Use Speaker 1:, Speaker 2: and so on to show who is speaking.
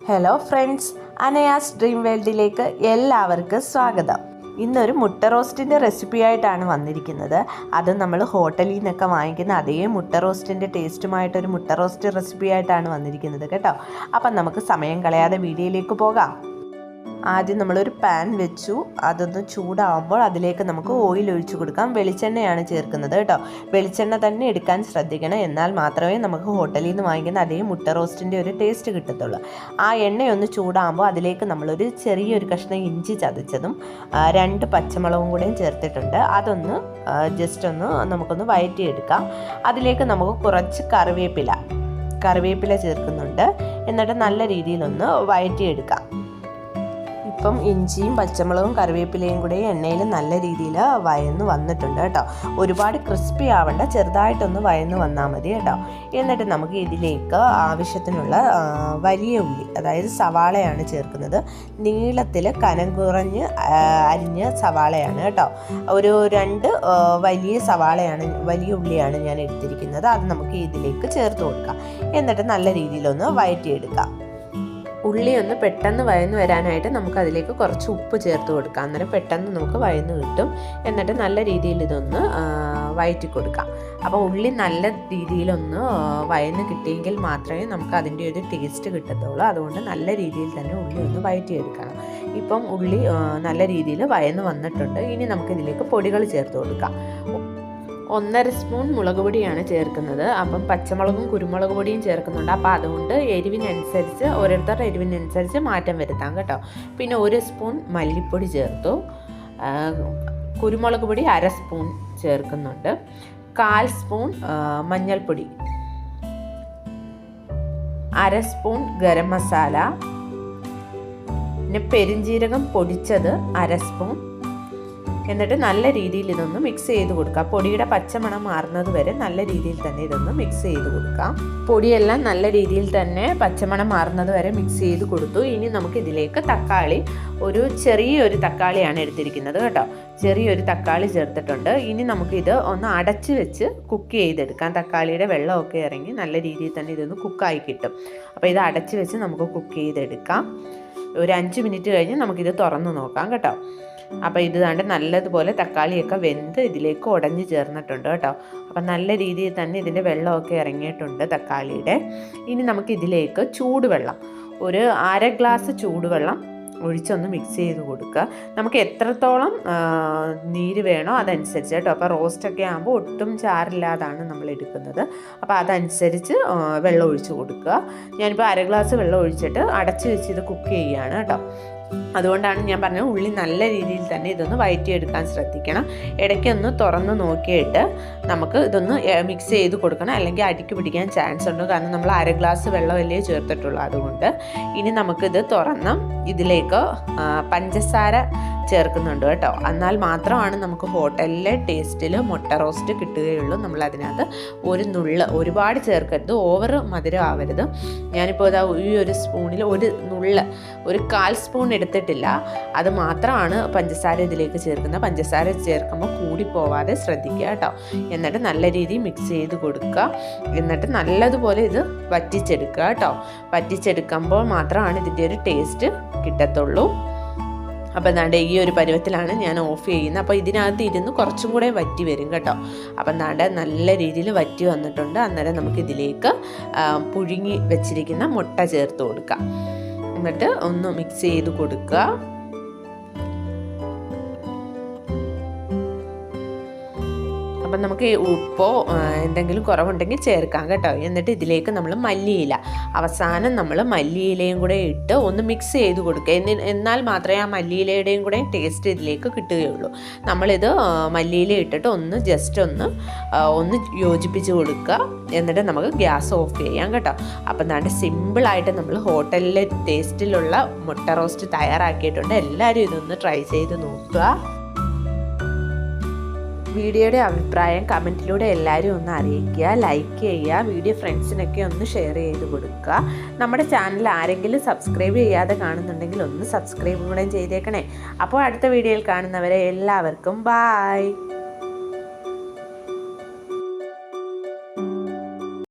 Speaker 1: Hello friends, അനയാസ് dream വേൾഡിലേക്ക് എല്ലാവർക്കും സ്വാഗതം. ഇന്നൊരു മുട്ട റോസ്റ്റിൻ്റെ റെസിപ്പി ആയിട്ടാണ് വന്നിരിക്കുന്നത്. അത് നമ്മൾ ഹോട്ടലിൽ നിന്നൊക്കെ വാങ്ങിക്കുന്ന അതേ മുട്ട റോസ്റ്റിൻ്റെ ടേസ്റ്റുമായിട്ടൊരു മുട്ട റോസ്റ്റ് റെസിപ്പി ആയിട്ടാണ് വന്നിരിക്കുന്നത് കേട്ടോ. അപ്പം നമുക്ക് സമയം കളയാതെ വീഡിയോയിലേക്ക് പോകാം. ആദ്യം നമ്മളൊരു പാൻ വെച്ചു. അതൊന്ന് ചൂടാവുമ്പോൾ അതിലേക്ക് നമുക്ക് ഓയിൽ ഒഴിച്ചു കൊടുക്കാം. വെളിച്ചെണ്ണയാണ് ചേർക്കുന്നത് കേട്ടോ. വെളിച്ചെണ്ണ തന്നെ എടുക്കാൻ ശ്രദ്ധിക്കണം. എന്നാൽ മാത്രമേ നമുക്ക് ഹോട്ടലിൽ നിന്ന് വാങ്ങിക്കുന്ന അതേ മുട്ട റോസ്റ്റിൻ്റെ ഒരു ടേസ്റ്റ് കിട്ടത്തുള്ളൂ. ആ എണ്ണയൊന്ന് ചൂടാകുമ്പോൾ അതിലേക്ക് നമ്മളൊരു ചെറിയൊരു കഷ്ണം ഇഞ്ചി ചതച്ചതും 2 പച്ചമുളകും കൂടെയും ചേർത്തിട്ടുണ്ട്. അതൊന്ന് ജസ്റ്റ് ഒന്ന് നമുക്കൊന്ന് വഴറ്റിയെടുക്കാം. അതിലേക്ക് നമുക്ക് കുറച്ച് കറിവേപ്പില ചേർക്കുന്നുണ്ട്. എന്നിട്ട് നല്ല രീതിയിലൊന്ന് വഴറ്റിയെടുക്കാം. ഇപ്പം ഇഞ്ചിയും പച്ചമുളകും കറിവേപ്പിലയും കൂടെ എണ്ണയിൽ നല്ല രീതിയിൽ വയന്ന് വന്നിട്ടുണ്ട് കേട്ടോ. ഒരുപാട് ക്രിസ്പി ആവണ്ട, ചെറുതായിട്ടൊന്ന് വയന്ന് വന്നാൽ മതി കേട്ടോ. എന്നിട്ട് നമുക്ക് ഇതിലേക്ക് ആവശ്യത്തിനുള്ള വലിയ ഉള്ളി, അതായത് സവാളയാണ് ചേർക്കുന്നത്. നീളത്തിൽ കനം കുറഞ്ഞ് അരിഞ്ഞ സവാളയാണ് കേട്ടോ. ഒരു 2 വലിയ ഉള്ളിയാണ് ഞാൻ എടുത്തിരിക്കുന്നത്. അത് നമുക്ക് ഇതിലേക്ക് ചേർത്ത് കൊടുക്കാം. എന്നിട്ട് നല്ല രീതിയിലൊന്ന് വഴറ്റിയെടുക്കാം. ഉള്ളി ഒന്ന് പെട്ടെന്ന് വഴന്ന് വരാനായിട്ട് നമുക്ക് അതിലേക്ക് കുറച്ച് ഉപ്പ് ചേർത്ത് കൊടുക്കാം. അന്നേരം പെട്ടെന്ന് നമുക്ക് വഴന്ന് കിട്ടും. എന്നിട്ട് നല്ല രീതിയിൽ ഇതൊന്ന് വഴറ്റി കൊടുക്കാം. അപ്പോൾ ഉള്ളി നല്ല രീതിയിലൊന്ന് വഴന്ന് കിട്ടിയെങ്കിൽ മാത്രമേ നമുക്ക് അതിൻ്റെ ഒരു ടേസ്റ്റ് കിട്ടത്തുള്ളൂ. അതുകൊണ്ട് നല്ല രീതിയിൽ തന്നെ ഉള്ളി ഒന്ന് വഴറ്റിയെടുക്കണം. ഇപ്പം ഉള്ളി നല്ല രീതിയിൽ വഴന്ന് വന്നിട്ടുണ്ട്. ഇനി നമുക്കിതിലേക്ക് പൊടികൾ ചേർത്ത് കൊടുക്കാം. 1.5 സ്പൂൺ മുളക് പൊടിയാണ് ചേർക്കുന്നത്. അപ്പം പച്ചമുളകും കുരുമുളക് പൊടിയും ചേർക്കുന്നുണ്ട്. അപ്പോൾ അതുകൊണ്ട് ഓരോരുത്തരുടെ എരിവിനനുസരിച്ച് മാറ്റം വരുത്താം കേട്ടോ. പിന്നെ 1 സ്പൂൺ മല്ലിപ്പൊടി ചേർത്തു. കുരുമുളക് പൊടി 1/2 സ്പൂൺ ചേർക്കുന്നുണ്ട്. 1/4 സ്പൂൺ മഞ്ഞൾപ്പൊടി, 1/2 സ്പൂൺ ഗരം മസാല, പിന്നെ പെരിഞ്ജീരകം പൊടിച്ചത് 1/2 സ്പൂൺ. എന്നിട്ട് നല്ല രീതിയിൽ ഇതൊന്ന് മിക്സ് ചെയ്ത് കൊടുക്കാം. പൊടിയുടെ പച്ചമണം മാറുന്നത് വരെ നല്ല രീതിയിൽ തന്നെ ഇതൊന്ന് മിക്സ് ചെയ്ത് കൊടുക്കാം. പൊടിയെല്ലാം നല്ല രീതിയിൽ തന്നെ പച്ചമണം മാറുന്നത് വരെ മിക്സ് ചെയ്ത് കൊടുത്തു. ഇനി നമുക്ക് ഇതിലേക്ക് ചെറിയൊരു തക്കാളിയാണ് എടുത്തിരിക്കുന്നത് കേട്ടോ. ചെറിയൊരു തക്കാളി ചേർത്തിട്ടുണ്ട്. ഇനി നമുക്കിത് ഒന്ന് അടച്ച് വെച്ച് കുക്ക് ചെയ്തെടുക്കാം. തക്കാളിയുടെ വെള്ളമൊക്കെ ഇറങ്ങി നല്ല രീതിയിൽ തന്നെ ഇതൊന്ന് കുക്കായി കിട്ടും. അപ്പോൾ ഇത് അടച്ച് വെച്ച് നമുക്ക് കുക്ക് ചെയ്തെടുക്കാം. ഒരു 5 മിനിറ്റ് കഴിഞ്ഞ് നമുക്കിത് തുറന്ന് നോക്കാം കേട്ടോ. അപ്പോൾ ഇത് കണ്ട് നല്ലതുപോലെ തക്കാളിയൊക്കെ വെന്ത് ഇതിലേക്ക് ഉടഞ്ഞ് ചേർന്നിട്ടുണ്ട് കേട്ടോ. അപ്പം നല്ല രീതിയിൽ തന്നെ ഇതിൻ്റെ വെള്ളമൊക്കെ ഇറങ്ങിയിട്ടുണ്ട് തക്കാളിയുടെ. ഇനി നമുക്കിതിലേക്ക് ചൂടുവെള്ളം, ഒരു 1/2 ഗ്ലാസ് ചൂടുവെള്ളം ഒഴിച്ചൊന്ന് മിക്സ് ചെയ്ത് കൊടുക്കുക. നമുക്ക് എത്രത്തോളം നീര് വേണോ അതനുസരിച്ച് കേട്ടോ. അപ്പോൾ റോസ്റ്റൊക്കെ ആകുമ്പോൾ ഒട്ടും ചാറില്ലാതാണ് നമ്മൾ എടുക്കുന്നത്. അപ്പോൾ അതനുസരിച്ച് വെള്ളം ഒഴിച്ച് കൊടുക്കുക. ഞാനിപ്പോൾ 1/2 ഗ്ലാസ് വെള്ളം ഒഴിച്ചിട്ട് അടച്ച് വെച്ച് ഇത് കുക്ക് ചെയ്യുകയാണ് കേട്ടോ. അതുകൊണ്ടാണ് ഞാൻ പറഞ്ഞത് ഉള്ളി നല്ല രീതിയിൽ തന്നെ ഇതൊന്ന് വഴറ്റിയെടുക്കാൻ ശ്രദ്ധിക്കണം. ഇടയ്ക്കൊന്ന് തുറന്ന് നോക്കിയിട്ട് നമുക്ക് ഇതൊന്ന് മിക്സ് ചെയ്ത് കൊടുക്കണം. അല്ലെങ്കിൽ അടിക്ക് പിടിക്കാൻ ചാൻസ് ഉണ്ട്. കാരണം നമ്മൾ 1/2 ഗ്ലാസ് വെള്ളമല്ലേ ചേർത്തിട്ടുള്ളൂ. അതുകൊണ്ട് ഇനി നമുക്കിത് തുറന്ന് ഇതിലേക്ക് പഞ്ചസാര ചേർക്കുന്നുണ്ട് കേട്ടോ. എന്നാൽ മാത്രമാണ് നമുക്ക് ഹോട്ടലിലെ ടേസ്റ്റിൽ മുട്ട റോസ്റ്റ് കിട്ടുകയുള്ളൂ. നമ്മളതിനകത്ത് ഒരുപാട് ചേർക്കരുത്, ഓവർ മധുരം ആവരുത്. ഞാനിപ്പോൾ ഈ ഒരു സ്പൂണിൽ ഒരു 1/4 സ്പൂൺ എടുത്തിട്ടില്ല. അത് മാത്രമാണ് പഞ്ചസാര ഇതിലേക്ക് ചേർക്കുന്നത്. പഞ്ചസാര ചേർക്കുമ്പോൾ കൂടി പോവാതെ ശ്രദ്ധിക്കുക കേട്ടോ. എന്നിട്ട് നല്ല രീതിയിൽ മിക്സ് ചെയ്ത് കൊടുക്കുക. എന്നിട്ട് നല്ലതുപോലെ ഇത് വറ്റിച്ചെടുക്കുക കേട്ടോ. വറ്റിച്ചെടുക്കുമ്പോൾ മാത്രമാണ് ഇതിൻ്റെ ഒരു ടേസ്റ്റ് കിട്ടത്തുള്ളൂ. അപ്പോൾ എന്താണ്ട് ഈ ഒരു പരുവത്തിലാണ് ഞാൻ ഓഫ് ചെയ്യുന്നത്. അപ്പോൾ ഇതിനകത്ത് ഇരുന്ന് കുറച്ചും കൂടെ വറ്റി വരും കേട്ടോ. അപ്പം എന്താണ്ട് നല്ല രീതിയിൽ വറ്റി വന്നിട്ടുണ്ട്. അന്നേരം നമുക്കിതിലേക്ക് പുഴുങ്ങി വെച്ചിരിക്കുന്ന മുട്ട ചേർത്ത് കൊടുക്കാം. എന്നിട്ട് ഒന്ന് മിക്സ് ചെയ്ത് കൊടുക്കുക. അപ്പം നമുക്ക് ഉപ്പോ എന്തെങ്കിലും കുറവുണ്ടെങ്കിൽ ചേർക്കാം കേട്ടോ. എന്നിട്ട് ഇതിലേക്ക് നമ്മൾ അവസാനം നമ്മൾ മല്ലിയിലയും കൂടെ ഇട്ട് ഒന്ന് മിക്സ് ചെയ്ത് കൊടുക്കുക. എന്നാൽ മാത്രമേ ആ മല്ലിയിലയുടെയും കൂടെ ടേസ്റ്റ് ഇതിലേക്ക് കിട്ടുകയുള്ളൂ. നമ്മളിത് മല്ലിയില ഇട്ടിട്ട് ഒന്ന് യോജിപ്പിച്ച് കൊടുക്കുക. എന്നിട്ട് നമുക്ക് ഗ്യാസ് ഓഫ് ചെയ്യാം കേട്ടോ. അപ്പം എന്താണ്ട് സിമ്പിളായിട്ട് നമ്മൾ ഹോട്ടലിലെ ടേസ്റ്റിലുള്ള മുട്ട റോസ്റ്റ് തയ്യാറാക്കിയിട്ടുണ്ട്. എല്ലാവരും ഇതൊന്ന് ട്രൈ ചെയ്ത് നോക്കുക. വീഡിയോയുടെ അഭിപ്രായം കമൻറ്റിലൂടെ എല്ലാവരും ഒന്ന് അറിയിക്കുക, ലൈക്ക് ചെയ്യുക, വീഡിയോ ഫ്രണ്ട്സിനൊക്കെ ഒന്ന് ഷെയർ ചെയ്ത് കൊടുക്കുക. നമ്മുടെ ചാനൽ ആരെങ്കിലും സബ്സ്ക്രൈബ് ചെയ്യാതെ കാണുന്നുണ്ടെങ്കിൽ ഒന്ന് സബ്സ്ക്രൈബ് കൂടെ ചെയ്തേക്കണേ. അപ്പോൾ അടുത്ത വീഡിയോയിൽ കാണുന്നവരെ എല്ലാവർക്കും ബായ്.